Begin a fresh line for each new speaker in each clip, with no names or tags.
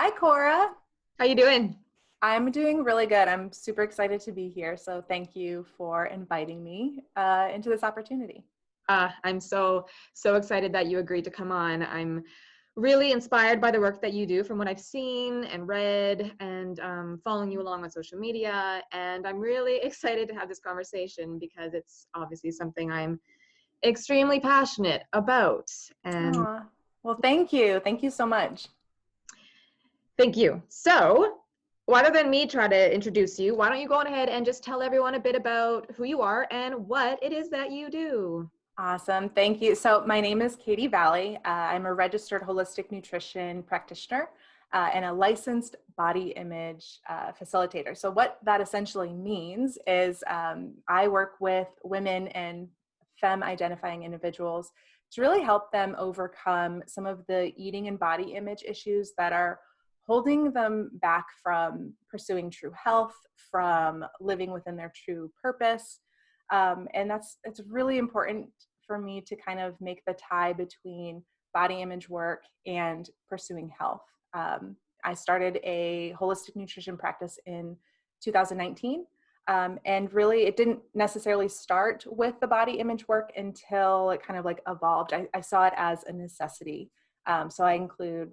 Hi, Cora.
How you doing?
I'm doing really good. I'm super excited to be here. So thank you for inviting me into this opportunity.
I'm so excited that you agreed to come on. I'm really inspired by the work that you do from what I've seen and read and following you along on social media. And I'm really excited to have this conversation because it's obviously something I'm extremely passionate about. And
Aw. Well, thank you. Thank you so much.
thank you. So rather than me try to introduce you, why don't you go on ahead and just tell everyone a bit about who you are and what it is that you do?
Awesome. Thank you. So my name is Katie Valley. I'm a registered holistic nutrition practitioner and a licensed body image facilitator. So what that essentially means is I work with women and femme identifying individuals to really help them overcome some of the eating and body image issues that are holding them back from pursuing true health, from living within their true purpose. And it's really important for me to kind of make the tie between body image work and pursuing health. I started a holistic nutrition practice in 2019. And really, it didn't necessarily start with the body image work until it kind of like evolved. I saw it as a necessity. So I include,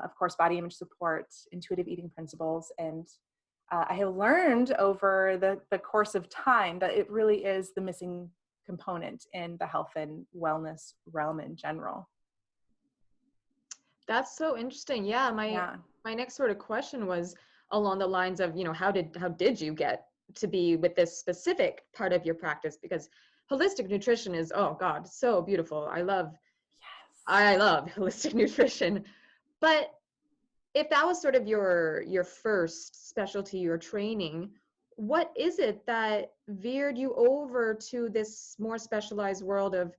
of course, body image support, intuitive eating principles, and I have learned over the course of time that it really is the missing component in the health and wellness realm in general.
That's so interesting. Yeah,
Yeah.
my next sort of question was along the lines of, how did you get to be with this specific part of your practice? Because holistic nutrition is, oh God, so beautiful.
Yes.
I love holistic nutrition. But if that was sort of your first specialty or training, what is it that veered you over to this more specialized world of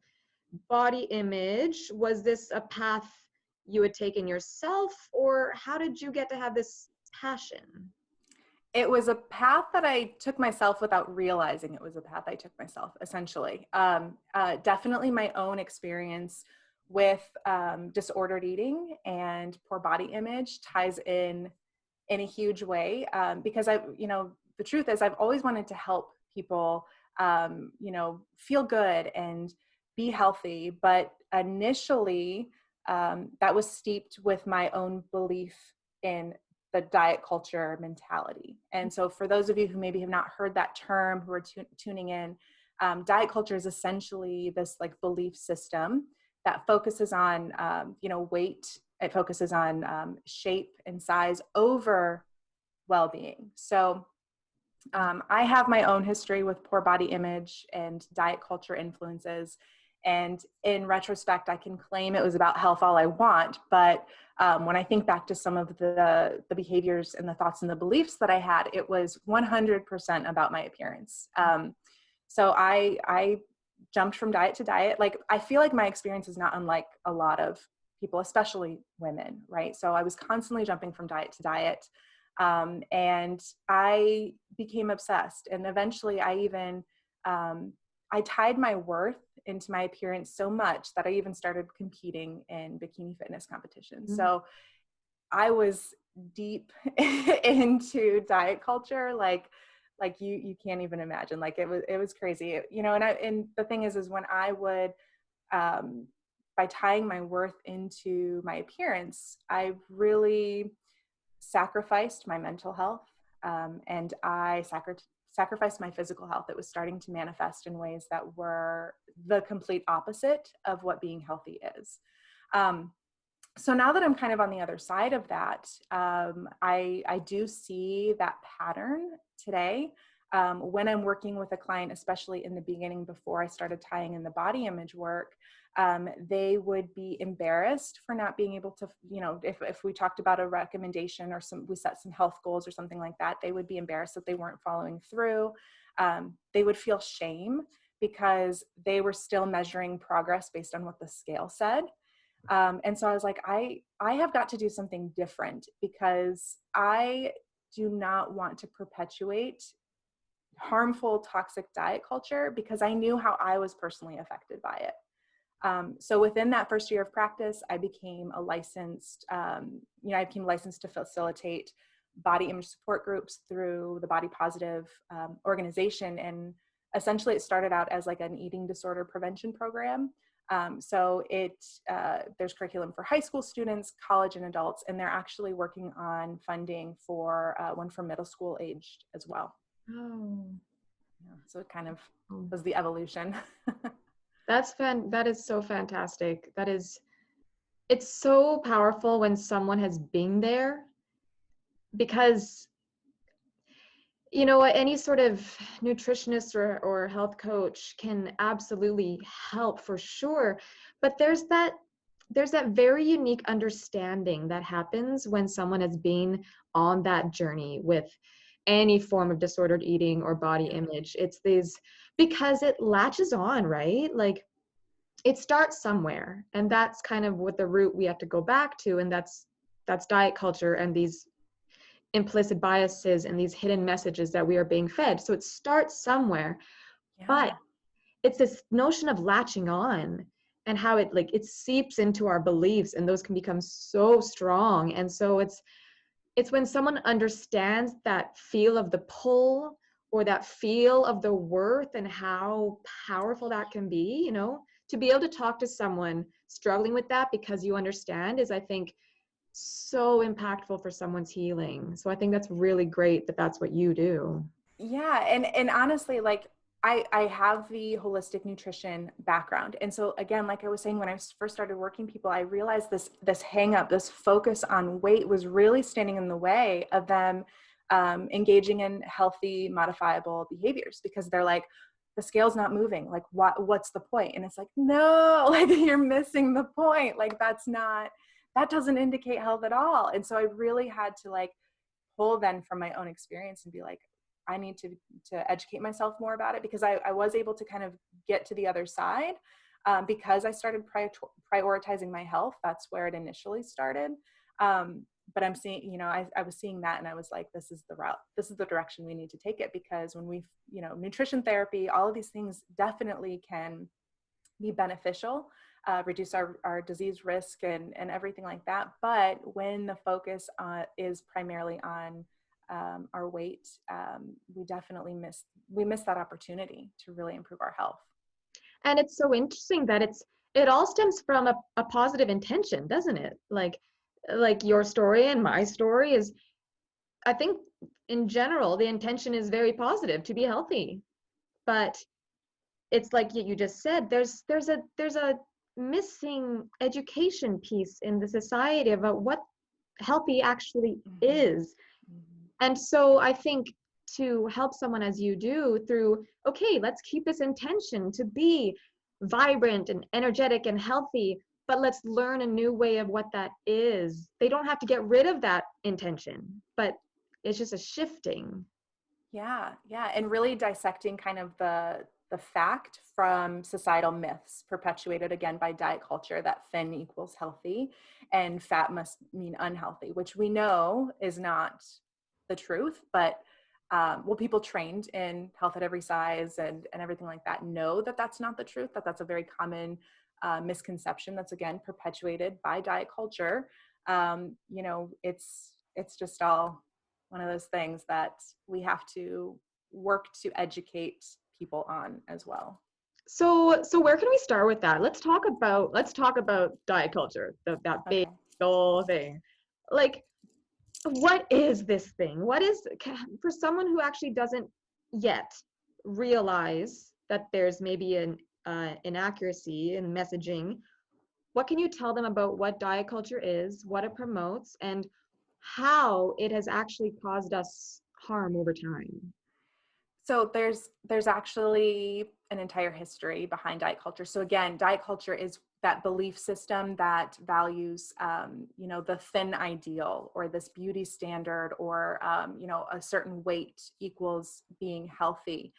body image? Was this a path you had taken yourself, or how did you get to have this passion?
It was a path that I took myself without realizing it was a path I took myself, essentially. Definitely my own experience with disordered eating and poor body image ties in a huge way because the truth is I've always wanted to help people, feel good and be healthy. But initially, that was steeped with my own belief in the diet culture mentality. And so for those of you who maybe have not heard that term, who are tuning in, diet culture is essentially this like belief system that focuses on, weight. It focuses on shape and size over well-being. So I have my own history with poor body image and diet culture influences. And in retrospect, I can claim it was about health all I want. But when I think back to some of the behaviors and the thoughts and the beliefs that I had, it was 100% about my appearance. So I jumped from diet to diet. Like, I feel like my experience is not unlike a lot of people, especially women, right? So I was constantly jumping from diet to diet. And I became obsessed. And eventually I tied my worth into my appearance so much that I even started competing in bikini fitness competitions.
Mm.
So I was deep into diet culture, like you can't even imagine. Like it was crazy, and the thing is when I would, by tying my worth into my appearance, I really sacrificed my mental health, and I sacrificed my physical health. It was starting to manifest in ways that were the complete opposite of what being healthy is. So now that I'm kind of on the other side of that, I do see that pattern today. When I'm working with a client, especially in the beginning before I started tying in the body image work, they would be embarrassed for not being able to, if we talked about a recommendation or we set some health goals or something like that, they would be embarrassed that they weren't following through. They would feel shame because they were still measuring progress based on what the scale said. And so I was like, I have got to do something different because I do not want to perpetuate harmful, toxic diet culture because I knew how I was personally affected by it. So within that first year of practice, I became a licensed, I became licensed to facilitate body image support groups through the Body Positive organization. And essentially it started out as like an eating disorder prevention program. There's curriculum for high school students, college and adults, and they're actually working on funding for one for middle school aged as well.
Oh.
Yeah, so it kind of was the evolution.
That is so fantastic. It's so powerful when someone has been there, because any sort of nutritionist or health coach can absolutely help for sure. But there's that very unique understanding that happens when someone has been on that journey with any form of disordered eating or body image. It's these, because it latches on, right? Like, it starts somewhere, and that's kind of what the root we have to go back to, and that's diet culture and these implicit biases and these hidden messages that we are being fed. So it starts somewhere.
Yeah.
But it's this notion of latching on, and how it seeps into our beliefs, and those can become so strong. And so it's when someone understands that feel of the pull, or that feel of the worth, and how powerful that can be, to be able to talk to someone struggling with that because you understand, is, I think, so impactful for someone's healing. So I think that's really great that that's what you do.
Yeah. And honestly, like I have the holistic nutrition background. And so again, like I was saying, when I first started working people, I realized this hang up, this focus on weight was really standing in the way of them engaging in healthy, modifiable behaviors, because they're like, the scale's not moving. Like, what's the point? And it's like, no, like you're missing the point. Like that doesn't indicate health at all. And so I really had to like pull then from my own experience and be like, I need to educate myself more about it, because I was able to kind of get to the other side because I started prioritizing my health. That's where it initially started. But I'm seeing, I was seeing that, and I was like, this is the route, this is the direction we need to take it, because when nutrition therapy, all of these things definitely can be beneficial, reduce our disease risk and everything like that. But when the focus is primarily on our weight, we definitely miss that opportunity to really improve our health.
And it's so interesting that it all stems from a positive intention, doesn't it? Like your story and my story is, I think, in general, the intention is very positive, to be healthy. But it's like you just said, there's a missing education piece in the society about what healthy actually is. And so I think, to help someone as you do through, okay, let's keep this intention to be vibrant and energetic and healthy, but let's learn a new way of what that is. They don't have to get rid of that intention, but it's just a shifting.
Yeah. And really dissecting kind of the fact from societal myths perpetuated again by diet culture, that thin equals healthy and fat must mean unhealthy, which we know is not the truth. But people trained in health at every size and everything like that know that that's not the truth, that's a very common misconception that's again perpetuated by diet culture. It's just all one of those things that we have to work to educate people on as well.
So where can we start with that? Let's talk about diet culture, that big old thing. Like, what is this thing? What is, for someone who actually doesn't yet realize that there's maybe an inaccuracy in messaging, what can you tell them about what diet culture is, what it promotes, and how it has actually caused us harm over time?
So there's actually an entire history behind diet culture. So again, diet culture is that belief system that values, the thin ideal, or this beauty standard, or, a certain weight equals being healthy.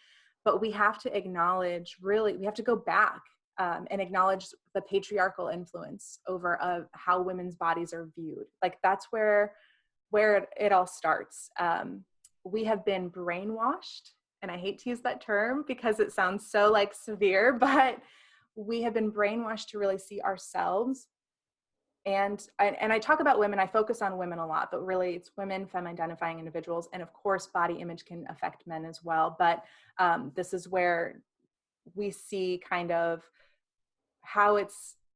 But we have to acknowledge, really, we have to go back and acknowledge the patriarchal influence over how women's bodies are viewed. Like that's where it all starts. We have been brainwashed, and I hate to use that term because it sounds so like severe, but we have been brainwashed to really see ourselves. And I talk about women, I focus on women a lot, but really it's women, femme identifying individuals. And of course, body image can affect men as well. But this is where we see kind of how it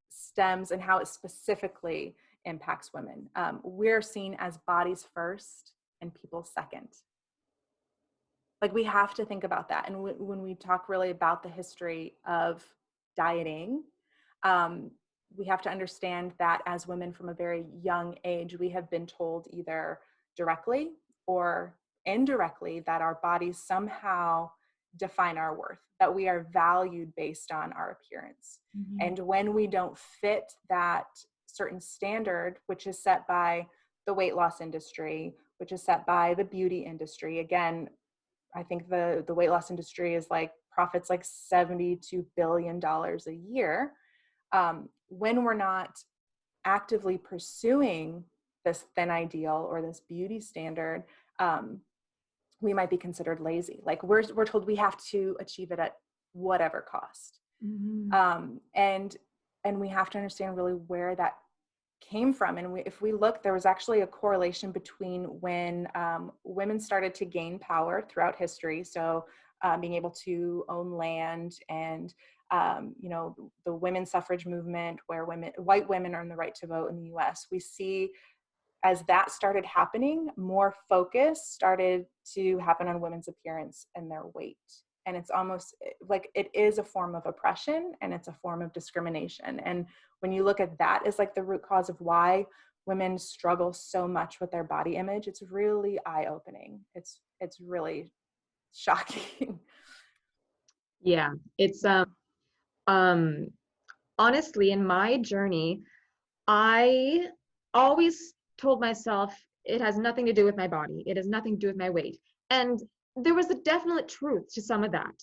stems and how it specifically impacts women. We're seen as bodies first and people second. Like, we have to think about that. And when we talk really about the history of dieting, um, we have to understand that as women from a very young age, we have been told either directly or indirectly that our bodies somehow define our worth, that we are valued based on our appearance.
Mm-hmm.
And when we don't fit that certain standard, which is set by the weight loss industry, which is set by the beauty industry, again, I think the weight loss industry is like profits like $72 billion a year. When we're not actively pursuing this thin ideal or this beauty standard, we might be considered lazy. Like, we're told we have to achieve it at whatever cost.
Mm-hmm.
And we have to understand really where that came from. And if we look, there was actually a correlation between when women started to gain power throughout history. So being able to own land and, the women's suffrage movement, where white women earn the right to vote in the US, we see as that started happening, more focus started to happen on women's appearance and their weight. And it's almost like it is a form of oppression and it's a form of discrimination. And when you look at that as like the root cause of why women struggle so much with their body image, it's really eye-opening. It's really shocking.
Yeah, it's um honestly, in my journey, I always told myself it has nothing to do with my body. It has nothing to do with my weight. And there was a definite truth to some of that.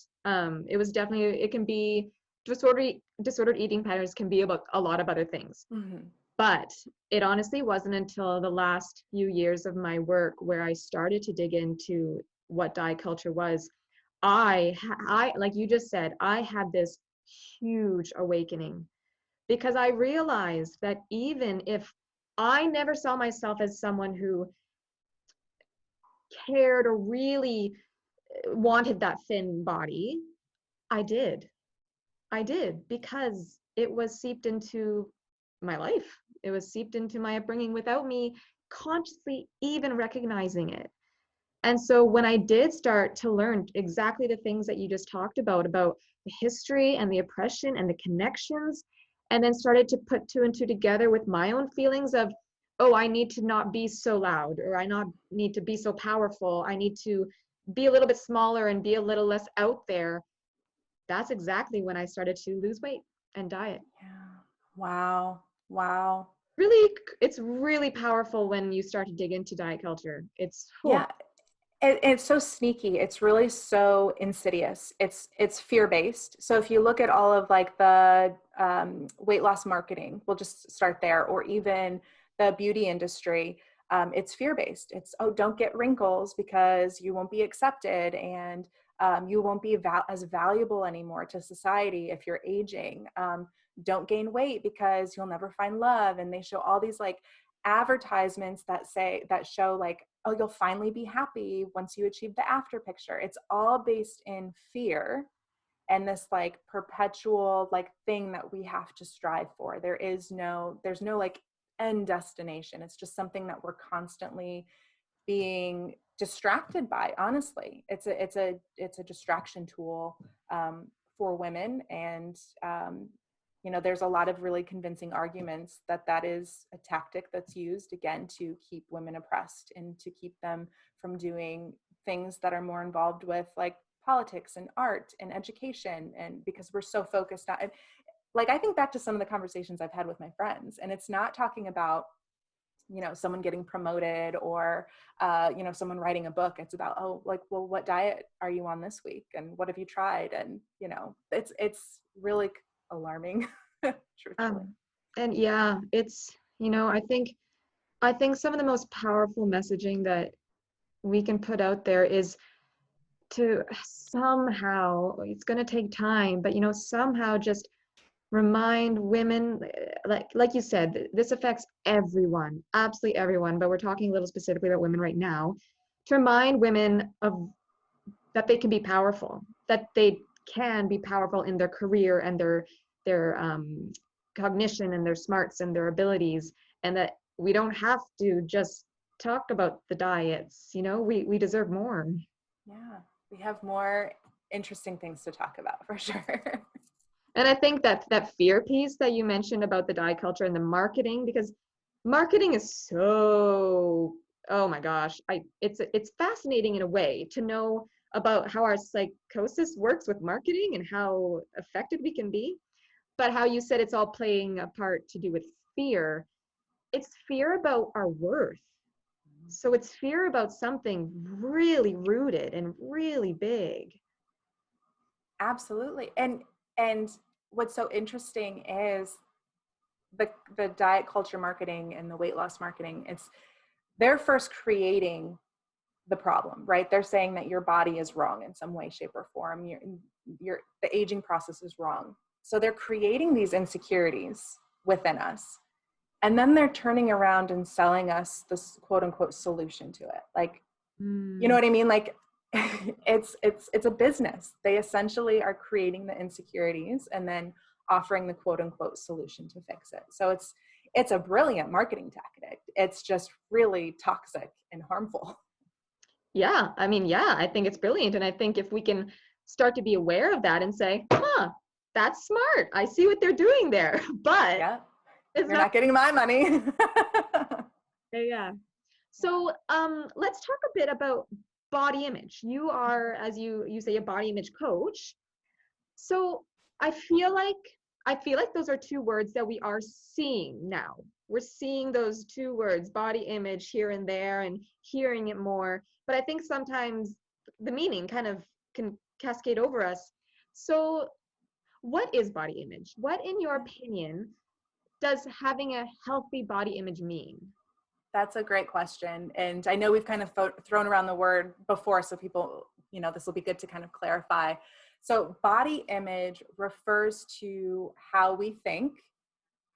It was definitely, it can be disordered eating patterns can be about a lot of other things.
Mm-hmm.
But it honestly wasn't until the last few years of my work where I started to dig into what diet culture was. I, like you just said, I had this huge awakening because I realized that even if I never saw myself as someone who cared or really wanted that thin body, I did. I did because it was seeped into my life. It was seeped into my upbringing without me consciously even recognizing it. And so when I did start to learn exactly the things that you just talked about the history and the oppression and the connections, and then started to put two and two together with my own feelings of, oh, I need to not be so loud, or I not need to be so powerful. I need to be a little bit smaller and be a little less out there. That's exactly when I started to lose weight and diet.
Yeah. Wow. Wow.
Really, it's really powerful when you start to dig into diet culture. It's,
Yeah. It's so sneaky. It's really so insidious. It's fear-based. So if you look at all of like the weight loss marketing, we'll just start there, or even the beauty industry, it's fear-based. It's, oh, don't get wrinkles because you won't be accepted, and you won't be as valuable anymore to society if you're aging. Don't gain weight because you'll never find love. And they show all these like advertisements that show like, oh, you'll finally be happy once you achieve the after picture. It's all based in fear and this like perpetual like thing that we have to strive for. There's no like end destination. It's just something that we're constantly being distracted by. Honestly, it's a distraction tool for women. And there's a lot of really convincing arguments that is a tactic that's used, again, to keep women oppressed and to keep them from doing things that are more involved with like politics and art and education. And because we're so focused on, like, I think back to some of the conversations I've had with my friends, and it's not talking about someone getting promoted or someone writing a book. It's about, oh, like, well, what diet are you on this week and what have you tried? And it's really alarming. Truthfully.
And yeah, it's, I think some of the most powerful messaging that we can put out there is to somehow, it's going to take time, but somehow just remind women, like you said, this affects everyone, absolutely everyone, but we're talking a little specifically about women right now, to remind women of that they can be powerful, that they can be powerful in their career and their cognition and their smarts and their abilities, and that we don't have to just talk about the diets. We deserve more.
Yeah, we have more interesting things to talk about for sure.
And I think that fear piece that you mentioned about the diet culture and the marketing, because marketing is so, oh my gosh, it's fascinating in a way to know about how our psychosis works with marketing and how effective we can be. But how you said it's all playing a part to do with fear. It's fear about our worth. So it's fear about something really rooted and really big.
Absolutely. And what's so interesting is the diet culture marketing and the weight loss marketing, they're first creating the problem, right? They're saying that your body is wrong in some way, shape, or form. The aging process is wrong. So they're creating these insecurities within us. And then they're turning around and selling us this quote unquote solution to it. Like, you know what I mean? Like it's a business. They essentially are creating the insecurities and then offering the quote unquote solution to fix it. So it's a brilliant marketing tactic. It's just really toxic and harmful.
Yeah, I mean, yeah, I think it's brilliant. And I think if we can start to be aware of that and say, that's smart. I see what they're doing there. But
Yeah.
it's
You're not getting my money.
yeah. So let's talk a bit about body image. You are, as you say, a body image coach. So I feel like those are two words that we are seeing now. We're seeing those two words, body image, here and there, and hearing it more. But I think sometimes the meaning kind of can cascade over us. So what is body image? What, in your opinion, does having a healthy body image mean?
That's a great question. And I know we've kind of thrown around the word before, so people, this will be good to kind of clarify. So body image refers to how we think,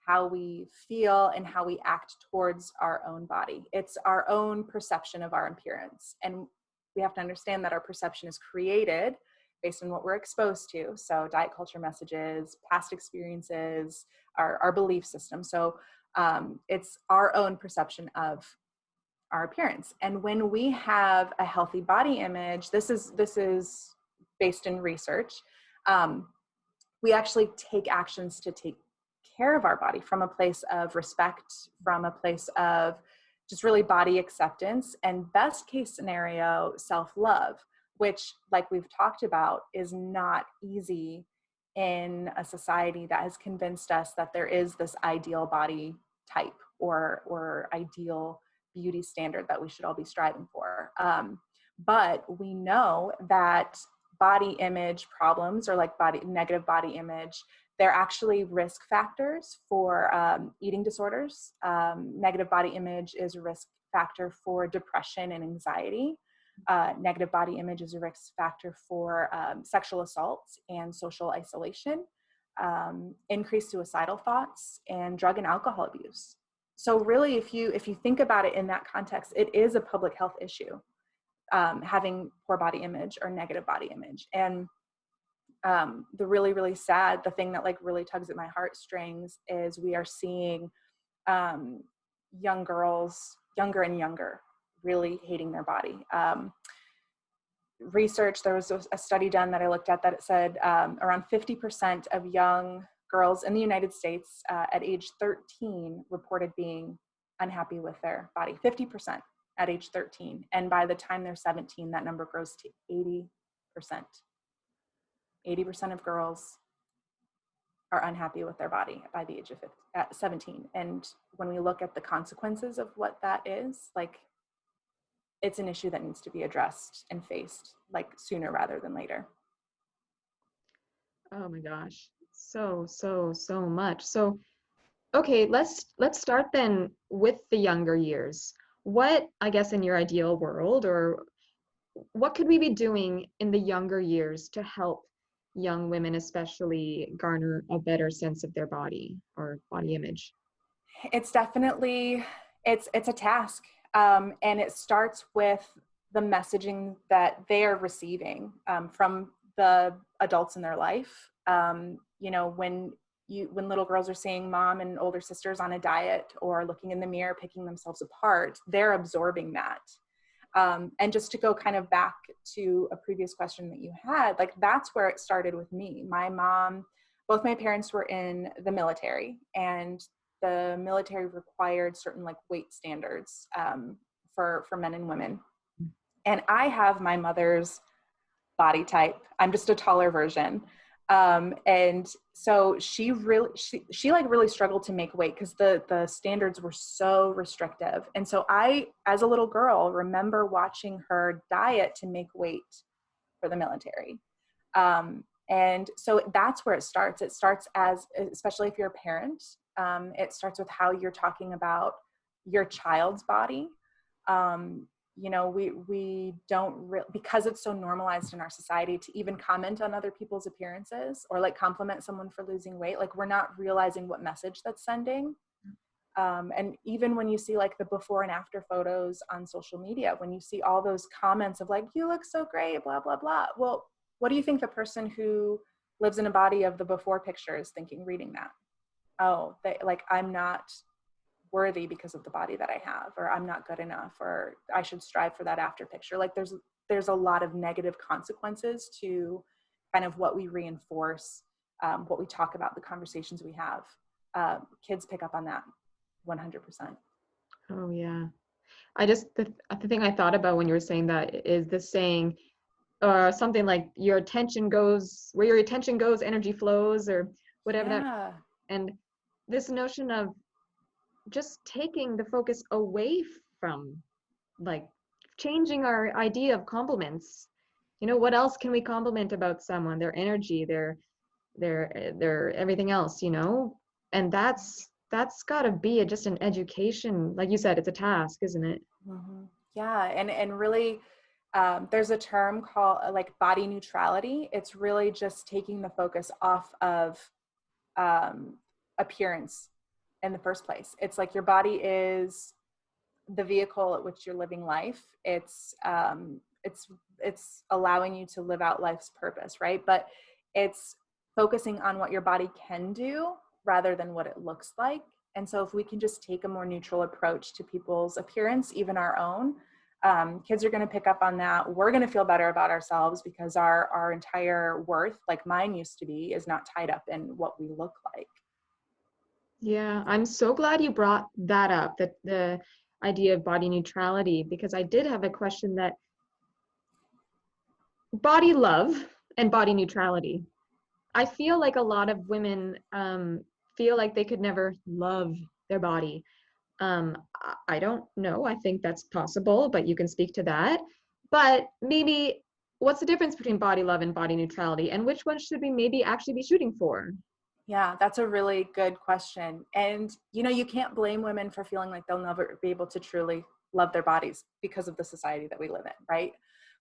how we feel, and how we act towards our own body. It's our own perception of our appearance. And we have to understand that our perception is created based on what we're exposed to. So diet culture messages, past experiences, our belief system. So it's our own perception of our appearance. And when we have a healthy body image, this is based in research. We actually take actions to take care of our body from a place of respect, from a place of just really body acceptance, and best case scenario, self-love, which, like we've talked about, is not easy in a society that has convinced us that there is this ideal body type or ideal beauty standard that we should all be striving for. But we know that body image problems, or like negative body image, they're actually risk factors for eating disorders. Negative body image is a risk factor for depression and anxiety. Negative body image is a risk factor for sexual assault and social isolation, increased suicidal thoughts, and drug and alcohol abuse. So really, if you think about it in that context, it is a public health issue, having poor body image or negative body image. And the really, really sad, the thing that like really tugs at my heartstrings is we are seeing young girls, younger and younger, really hating their body. Research, there was a study done that I looked at that it said around 50% of young girls in the United States at age 13 reported being unhappy with their body, 50% at age 13. And by the time they're 17, that number grows to 80%. 80% of girls are unhappy with their body by the age of 17. And when we look at the consequences of what that is, like, it's an issue that needs to be addressed and faced like sooner rather than later.
Oh my gosh. So much. So, okay, let's start then with the younger years. What, I guess, in your ideal world, or what could we be doing in the younger years to help young women especially garner a better sense of their body or body image?
It's definitely, it's a task. And it starts with the messaging that they are receiving from the adults in their life. When little girls are seeing mom and older sisters on a diet or looking in the mirror, picking themselves apart, they're absorbing that. And just to go kind of back to a previous question that you had, like that's where it started with me. My mom, both my parents were in the military, and the military required certain like weight standards for men and women. And I have my mother's body type. I'm just a taller version. And so she like really struggled to make weight because the standards were so restrictive. And so I, as a little girl, remember watching her diet to make weight for the military. And so that's where it starts. It starts as, especially if you're a parent, it starts with how you're talking about your child's body. We don't because it's so normalized in our society to even comment on other people's appearances or like compliment someone for losing weight. Like we're not realizing what message that's sending. And even when you see like the before and after photos on social media, when you see all those comments of like, you look so great, blah, blah, blah. Well, what do you think the person who lives in a body of the before picture is thinking, reading that? Oh, I'm not worthy because of the body that I have, or I'm not good enough, or I should strive for that after picture. Like there's a lot of negative consequences to kind of what we reinforce, what we talk about, the conversations we have. Kids pick up on that 100%.
Oh yeah. The thing I thought about when you were saying that is the saying, something like your attention goes where your attention goes, energy flows, or whatever that.
Yeah.
And this notion of just taking the focus away from, like, changing our idea of compliments. What else can we compliment about someone? Their energy, their everything else, and that's got to be just an education. Like you said, it's a task, isn't it?
Mm-hmm. Yeah. And really, there's a term called like body neutrality. It's really just taking the focus off of um, appearance in the first place. It's like your body is the vehicle at which you're living life. It's allowing you to live out life's purpose, right? But it's focusing on what your body can do rather than what it looks like. And so if we can just take a more neutral approach to people's appearance, even our own, kids are going to pick up on that. We're going to feel better about ourselves because our entire worth, like mine used to be, is not tied up in what we look like.
Yeah, I'm so glad you brought that up, that the idea of body neutrality, because I did have a question that body love and body neutrality. I feel like a lot of women feel like they could never love their body. I don't know. I think that's possible, but you can speak to that. But maybe what's the difference between body love and body neutrality, and which one should we maybe actually be shooting for?
Yeah, that's a really good question. And, you can't blame women for feeling like they'll never be able to truly love their bodies because of the society that we live in, right?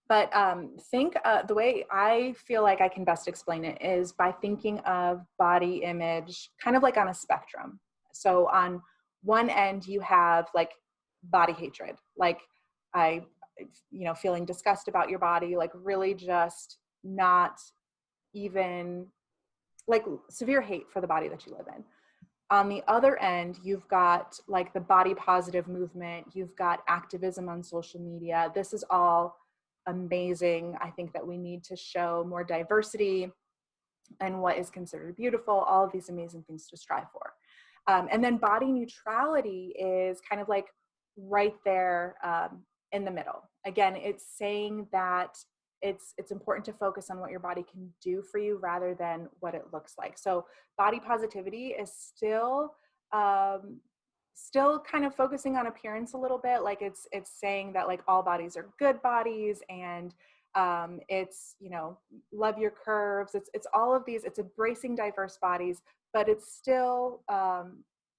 But the way I feel like I can best explain it is by thinking of body image kind of like on a spectrum. So on one end, you have like body hatred, like I, feeling disgust about your body, like really just not even like severe hate for the body that you live in. On the other end, you've got like the body positive movement, you've got activism on social media. This is all amazing. I think that we need to show more diversity and what is considered beautiful, all of these amazing things to strive for. And then body neutrality is kind of like right there in the middle. Again, it's saying that it's important to focus on what your body can do for you rather than what it looks like. So body positivity is still kind of focusing on appearance a little bit. Like it's saying that like all bodies are good bodies, and it's love your curves. It's all of these. It's embracing diverse bodies, but it's still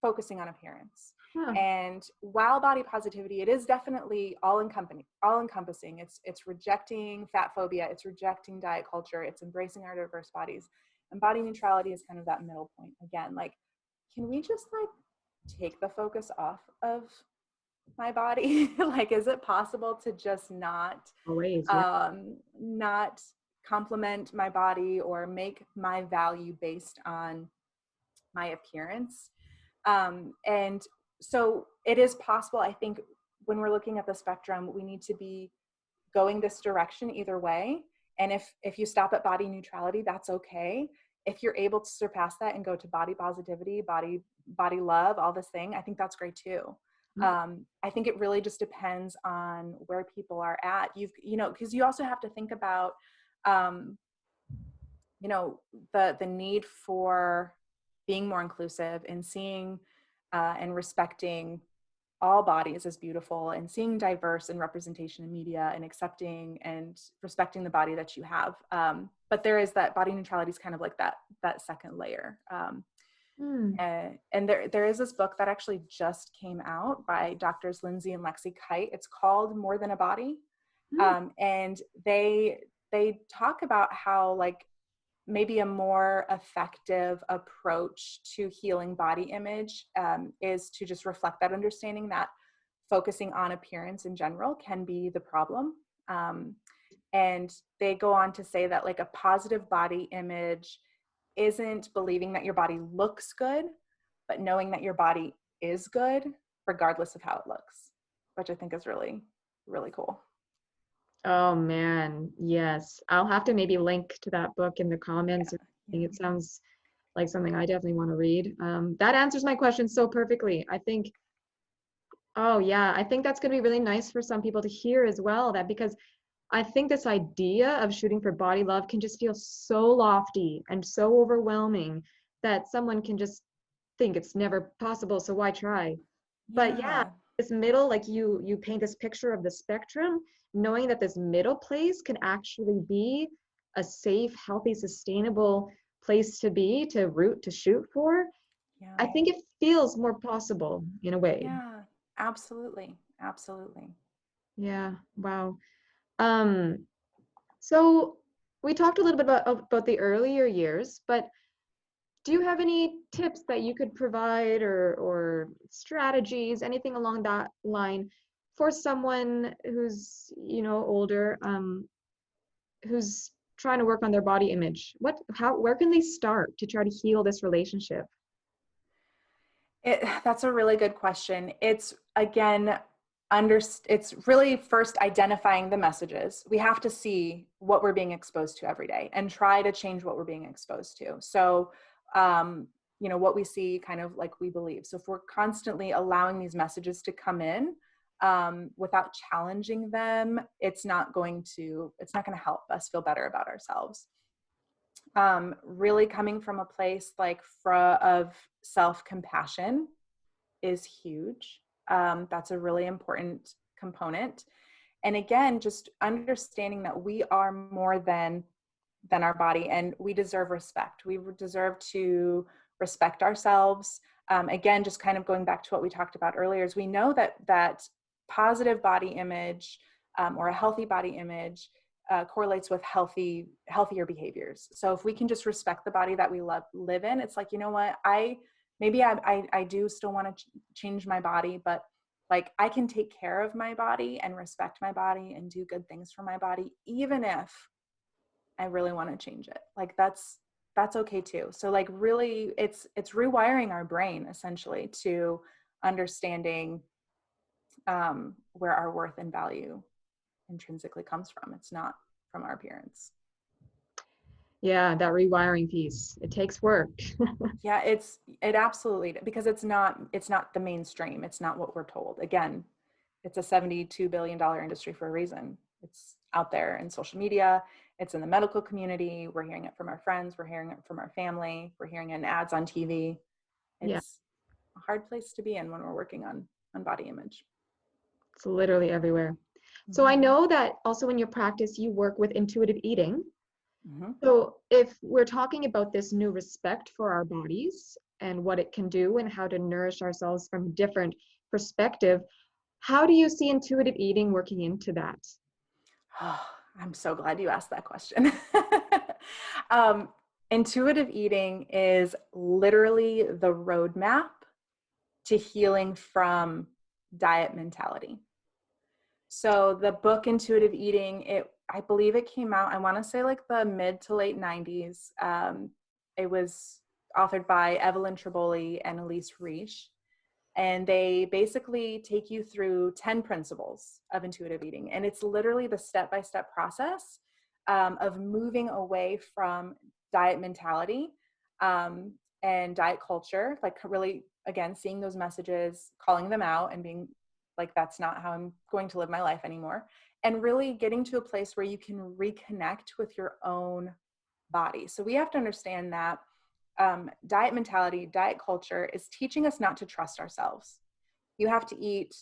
focusing on appearance.
Huh.
And while body positivity, it is definitely all encompassing. It's rejecting fat phobia, it's rejecting diet culture, it's embracing our diverse bodies. And body neutrality is kind of that middle point. Again, like, can we just like take the focus off of my body? Like, is it possible to just
Always, yeah.
not compliment my body or make my value based on my appearance? And so it is possible, I think, when we're looking at the spectrum, we need to be going this direction either way. And if you stop at body neutrality, that's okay. If you're able to surpass that and go to body positivity, body love, all this thing, I think that's great too. I think it really just depends on where people are at. Because you also have to think about, um, the need for being more inclusive and seeing and respecting all bodies as beautiful, and seeing diverse and representation in media, and accepting and respecting the body that you have. But there is that body neutrality is kind of like that second layer.
Mm.
And there is this book that actually just came out by doctors Lindsay and Lexi Kite. It's called More Than a Body.
Mm.
And they talk about how, like, maybe a more effective approach to healing body image is to just reflect that understanding that focusing on appearance in general can be the problem. And they go on to say that, like, a positive body image isn't believing that your body looks good, but knowing that your body is good regardless of how it looks, which I think is really, really cool.
Oh man, yes. I'll have to maybe link to that book in the comments.
Yeah,
I think it sounds like something I definitely want to read. That answers my question so perfectly. I think, oh yeah, I think that's going to be really nice for some people to hear as well. That because I think this idea of shooting for body love can just feel so lofty and so overwhelming that someone can just think it's never possible, so why try? But yeah,
yeah,
this middle, like you paint this picture of the spectrum, knowing that this middle place can actually be a safe, healthy, sustainable place to be, to root, to shoot for.
yeah,
I think it feels more possible in a way.
yeah, absolutely, absolutely.
Yeah, wow. Um, so we talked a little bit about the earlier years, but do you have any tips that you could provide, or strategies, anything along that line for someone who's, older, who's trying to work on their body image? Where can they start to try to heal this relationship?
That's a really good question. It's, again, it's really first identifying the messages. We have to see what we're being exposed to every day and try to change what we're being exposed to. So, what we see, kind of like we believe. So if we're constantly allowing these messages to come in without challenging them, it's not going to help us feel better about ourselves. Really coming from a place like of self-compassion is huge. That's a really important component. And again, just understanding that we are more than our body, and we deserve respect. We deserve to respect ourselves. Again, just kind of going back to what we talked about earlier, is we know that positive body image or a healthy body image correlates with healthier behaviors. So if we can just respect the body that we live in, it's like, you know what, I do still want to change my body, but like, I can take care of my body and respect my body and do good things for my body, even if I really want to change it. Like, that's okay too. So like, really, it's rewiring our brain essentially to understanding where our worth and value intrinsically comes from. It's not from our appearance.
Yeah, that rewiring piece. It takes work.
Yeah, it absolutely, because it's not the mainstream. It's not what we're told. Again, it's a $72 billion industry for a reason. It's out there in social media. It's in the medical community. We're hearing it from our friends. We're hearing it from our family. We're hearing it in ads on TV.
Yeah,
It's a hard place to be in when we're working on body image.
it's literally everywhere. So I
Mm-hmm.
know that also in your practice, you work with intuitive eating.
Mhm.
So if we're talking about this new respect for our bodies and what it can do and how to nourish ourselves from a different perspective, how do you see intuitive eating working into that?
Oh, I'm so glad you asked that question. um, Intuitive eating is literally the roadmap to healing from diet mentality. So the book Intuitive Eating, I believe it came out, I want to say like the mid to late 90s. It was authored by Evelyn Tribole and Elise Reich. And they basically take you through 10 principles of intuitive eating. And it's literally the step-by-step process of moving away from diet mentality um, and diet culture, like really, again, seeing those messages, calling them out and being like, that's not how I'm going to live my life anymore. And really getting to a place where you can reconnect with your own body. So we have to understand that diet mentality, diet culture is teaching us not to trust ourselves. You have to eat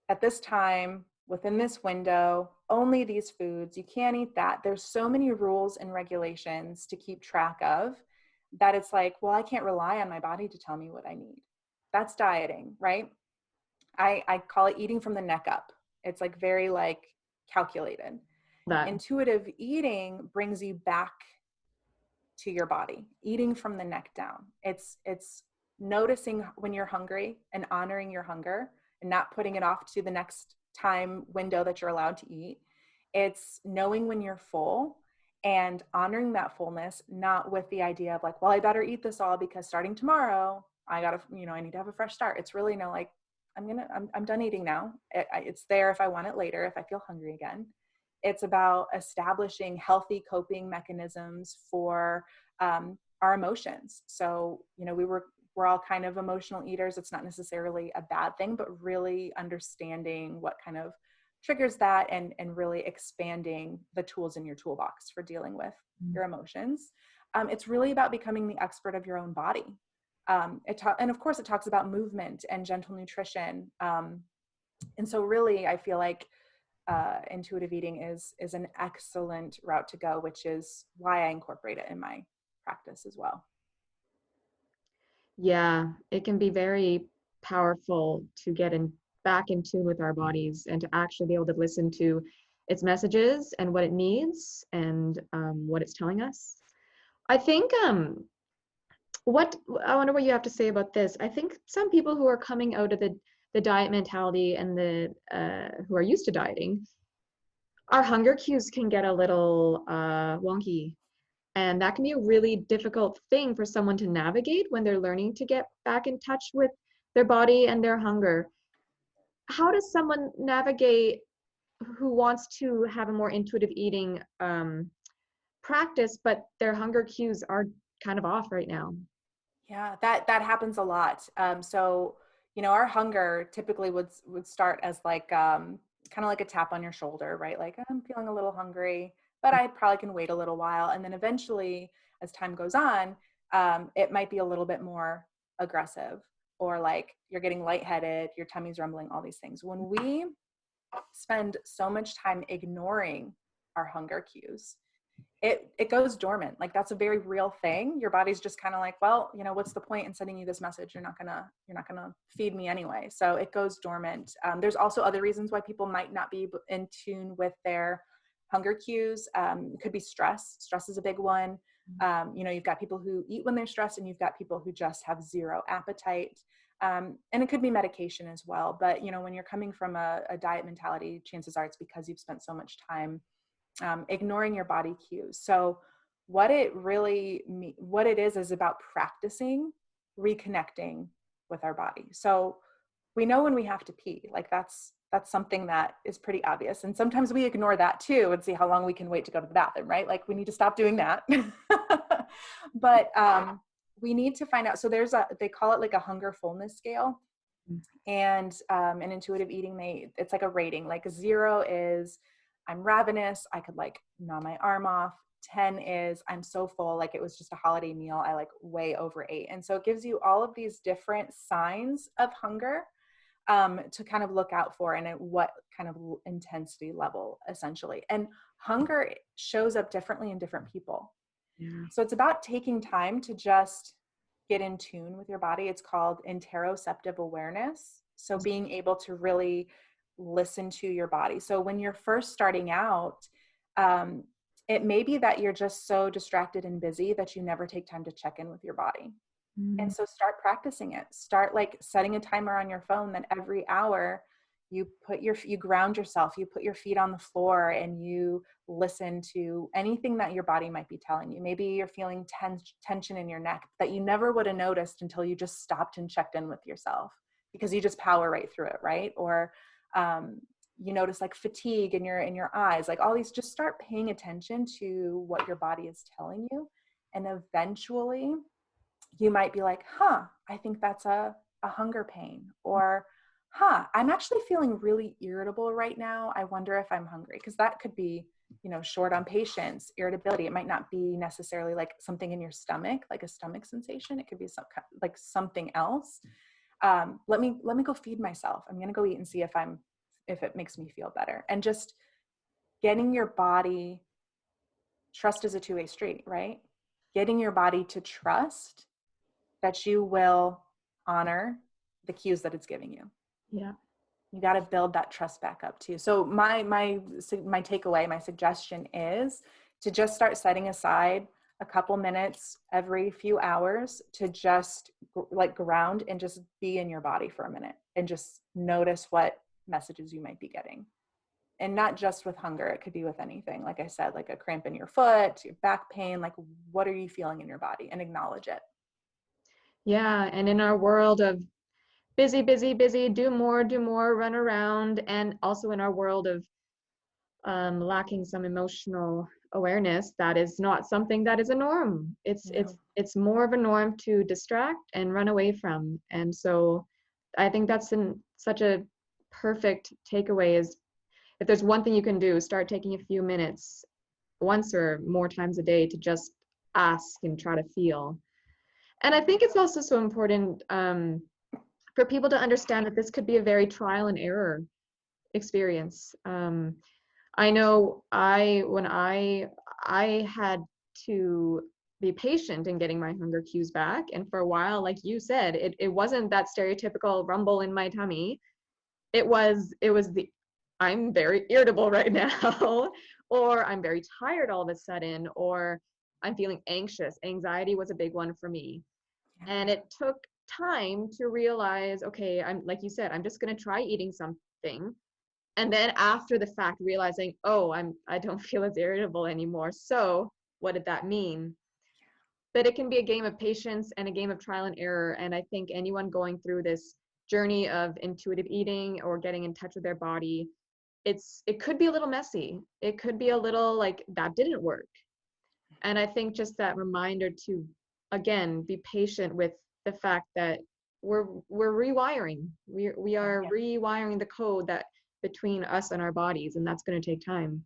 at this time, within this window, only these foods. You can't eat that. There's so many rules and regulations to keep track of that it's like, well, I can't rely on my body to tell me what I need. That's dieting, right? I call it eating from the neck up. It's like very like calculated.
That
Intuitive eating brings you back to your body, eating from the neck down. It's noticing when you're hungry and honoring your hunger and not putting it off to the next time window that you're allowed to eat. It's knowing when you're full and honoring that fullness, not with the idea of like, well, I better eat this all because starting tomorrow, I gotta, I need to have a fresh start. It's really no, like, I'm done eating now. It's there if I want it later, if I feel hungry again. It's about establishing healthy coping mechanisms for our emotions. So, we're all kind of emotional eaters. It's not necessarily a bad thing, but really understanding what kind of triggers that and really expanding the tools in your toolbox for dealing with your emotions. It's really about becoming the expert of your own body. And of course, it talks about movement and gentle nutrition. And so, really, I feel like intuitive eating is an excellent route to go, which is why I incorporate it in my practice as well.
Yeah, it can be very powerful to get in back in tune with our bodies and to actually be able to listen to its messages and what it needs and what it's telling us. I think what I wonder what you have to say about this. I think some people who are coming out of the diet mentality and the who are used to dieting, our hunger cues can get a little wonky. And that can be a really difficult thing for someone to navigate when they're learning to get back in touch with their body and their hunger. How does someone navigate who wants to have a more intuitive eating practice, but their hunger cues are kind of off right now?
Yeah, that happens a lot. So our hunger typically would start as like kind of like a tap on your shoulder, right? Like I'm feeling a little hungry, but I probably can wait a little while, and then eventually, as time goes on, it might be a little bit more aggressive, or like you're getting lightheaded, your tummy's rumbling, all these things. When we spend so much time ignoring our hunger cues, it goes dormant. Like that's a very real thing. Your body's just kind of like, well, what's the point in sending you this message? You're not gonna feed me anyway. So it goes dormant. There's also other reasons why people might not be in tune with their hunger cues. It could be stress. Stress is a big one. You've got people who eat when they're stressed, and you've got people who just have zero appetite. And it could be medication as well. But when you're coming from a diet mentality, chances are it's because you've spent so much time ignoring your body cues. So what it is about practicing reconnecting with our body. So we know when we have to pee, like that's something that is pretty obvious. And sometimes we ignore that too and see how long we can wait to go to the bathroom, right? Like we need to stop doing that. But we need to find out. So they call it like a hunger fullness scale. And in intuitive eating, it's like a rating. Like 0 is I'm ravenous, I could like gnaw my arm off. 10 is I'm so full, like it was just a holiday meal, I like way overate. And so it gives you all of these different signs of hunger to kind of look out for, and at what kind of intensity level, essentially. And hunger shows up differently in different people.
Yeah.
So it's about taking time to just get in tune with your body. It's called interoceptive awareness. So being able to really listen to your body. So when you're first starting out, um, it may be that you're just so distracted and busy that you never take time to check in with your body. And
Mm.
so start practicing it. Start like setting a timer on your phone that every hour you ground yourself, you put your feet on the floor and you listen to anything that your body might be telling you. Maybe you're feeling tension in your neck that you never would have noticed until you just stopped and checked in with yourself, because you just power right through it, right? Or you notice like fatigue in your eyes, like all these. Just start paying attention to what your body is telling you, and eventually you might be like, I think that's a hunger pain. Or, I'm actually feeling really irritable right now. I wonder if I'm hungry. Because that could be, short on patience, irritability. It might not be necessarily like something in your stomach, like a stomach sensation. It could be like something else. Let me go feed myself. I'm going to go eat and see if it makes me feel better. And just getting your body, trust is a two-way street, right? Getting your body to trust that you will honor the cues that it's giving you.
Yeah.
You got to build that trust back up too. So my takeaway, my suggestion is to just start setting aside a couple minutes every few hours to just like ground and just be in your body for a minute and just notice what messages you might be getting. And not just with hunger, it could be with anything. Like I said, like a cramp in your foot, your back pain, like what are you feeling in your body, and acknowledge it.
Yeah. And in our world of busy, busy, busy, do more, run around, and also in our world of lacking some emotional awareness, that is not something that is a norm.
No.
It's more of a norm to distract and run away from. And so I think that's such a perfect takeaway is, if there's one thing you can do, start taking a few minutes once or more times a day to just ask and try to feel. And I think it's also so important for people to understand that this could be a very trial and error experience. I know when I had to be patient in getting my hunger cues back. And for a while, like you said, it wasn't that stereotypical rumble in my tummy. It was the, I'm very irritable right now, or I'm very tired all of a sudden, or I'm feeling anxious. Anxiety was a big one for me. And
Yeah.
it took time to realize, okay, I'm, like you said, I'm just going to try eating something. And then after the fact, realizing, oh, I don't feel as irritable anymore. So what did that mean? But it can be a game of patience and a game of trial and error. And I think anyone going through this journey of intuitive eating or getting in touch with their body, it could be a little messy. It could be a little like that didn't work. And I think just that reminder to, again, be patient with the fact that we're rewiring. We are rewiring the code that between us and our bodies, and that's going to take time.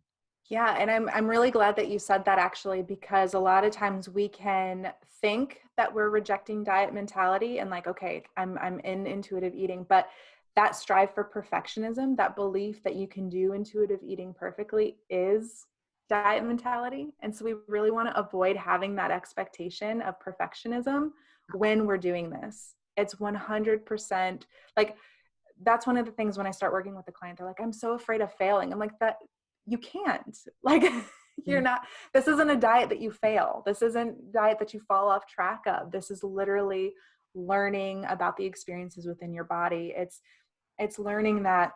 Yeah, and I'm really glad that you said that, actually, because a lot of times we can think that we're rejecting diet mentality and like, okay, I'm in intuitive eating, but that strive for perfectionism, that belief that you can do intuitive eating perfectly, is diet mentality. And so we really want to avoid having that expectation of perfectionism when we're doing this. It's 100% like, that's one of the things when I start working with a client, they're like, I'm so afraid of failing. I'm like, that you can't, like, you're
Yeah.
not, this isn't a diet that you fail. This isn't diet that you fall off track of. This is literally learning about the experiences within your body. It's learning that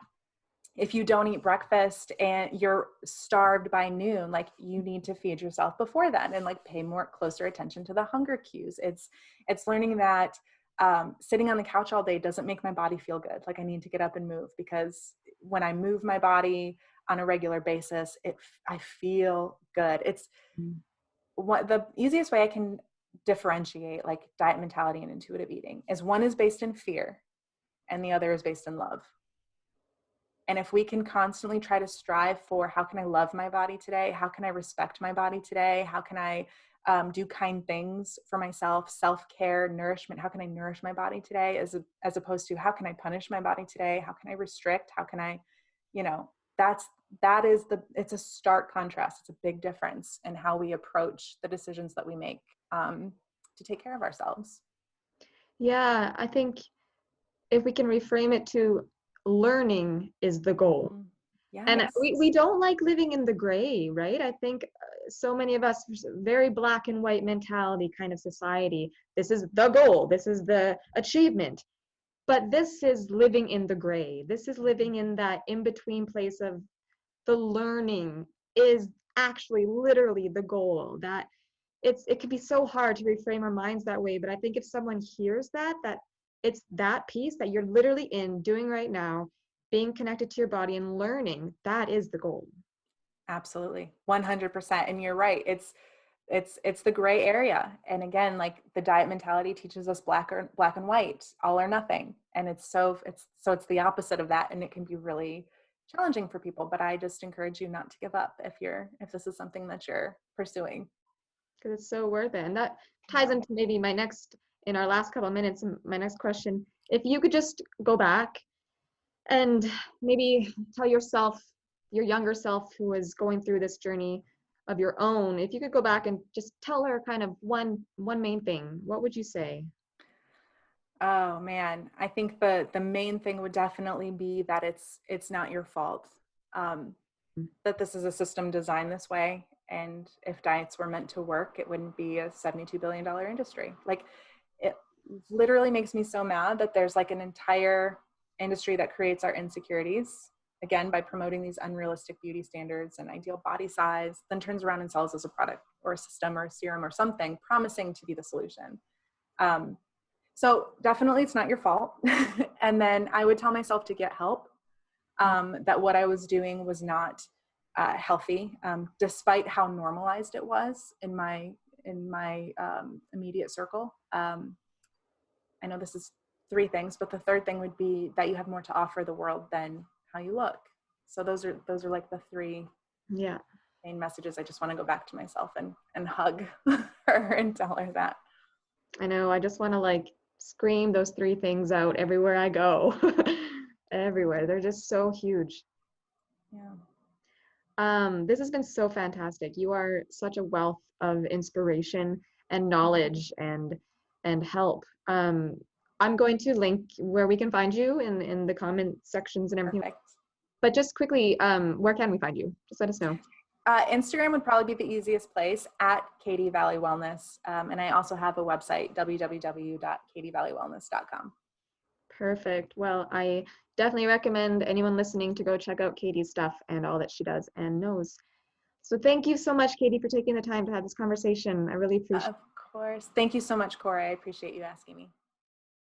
if you don't eat breakfast and you're starved by noon, like, you need to feed yourself before then and like pay more closer attention to the hunger cues. It's learning that sitting on the couch all day doesn't make my body feel good. Like, I need to get up and move, because when I move my body on a regular basis, I feel good. It's what the easiest way I can differentiate like diet mentality and intuitive eating is, one is based in fear and the other is based in love. And if we can constantly try to strive for, how can I love my body today? How can I respect my body today? How can I do kind things for myself, self-care, nourishment? How can I nourish my body today, as opposed to, how can I punish my body today? How can I restrict? How can I, that's it's a stark contrast. It's a big difference in how we approach the decisions that we make to take care of ourselves.
Yeah, I think if we can reframe it to learning is the goal.
Mm.
And
Yes.
we don't like living in the gray, right? I think so many of us, very black and white mentality kind of society. This is the goal, this is the achievement. But this is living in the gray. This is living in that in between place of the learning is actually literally the goal. That it can be so hard to reframe our minds that way, but I think if someone hears that it's that piece that you're literally in doing right now, being connected to your body and learning, that is the goal.
Absolutely. 100%. And you're right. It's the gray area. And again, like the diet mentality teaches us black and white, all or nothing. And it's the opposite of that. And it can be really challenging for people, but I just encourage you not to give up if this is something that you're pursuing.
Because it's so worth it. And that ties
Yeah.
into maybe in our last couple of minutes, my next question. If you could just go back and maybe tell yourself, your younger self who is going through this journey of your own, if you could go back and just tell her kind of one main thing, what would you say?
Oh man, I think the main thing would definitely be that it's not your fault. Um, that this is a system designed this way, and if diets were meant to work, it wouldn't be a $72 billion industry. Like, it literally makes me so mad that there's like an entire industry that creates our insecurities, again, by promoting these unrealistic beauty standards and ideal body size, then turns around and sells as a product or a system or a serum or something promising to be the solution. Um, so definitely it's not your fault. And then I would tell myself to get help, that what I was doing was not healthy, despite how normalized it was in my immediate circle. I know this is three things, but the third thing would be that you have more to offer the world than how you look. So those are like the three
Yeah,
main messages. I just want to go back to myself and hug her and tell her that.
I know. I just want to like scream those three things out everywhere I go. Everywhere. They're just so huge.
Yeah.
This has been so fantastic. You are such a wealth of inspiration and knowledge and help. I'm going to link where we can find you in the comment sections and everything.
Perfect.
But just quickly, where can we find you? Just let us know.
Instagram would probably be the easiest place, at Katie Valley Wellness. And I also have a website, www.katievalley.wellness.com.
Perfect. Well, I definitely recommend anyone listening to go check out Katie's stuff and all that she does and knows. So thank you so much, Katie, for taking the time to have this conversation. I really appreciate it.
Of course. Thank you so much, Corey. I appreciate you asking me.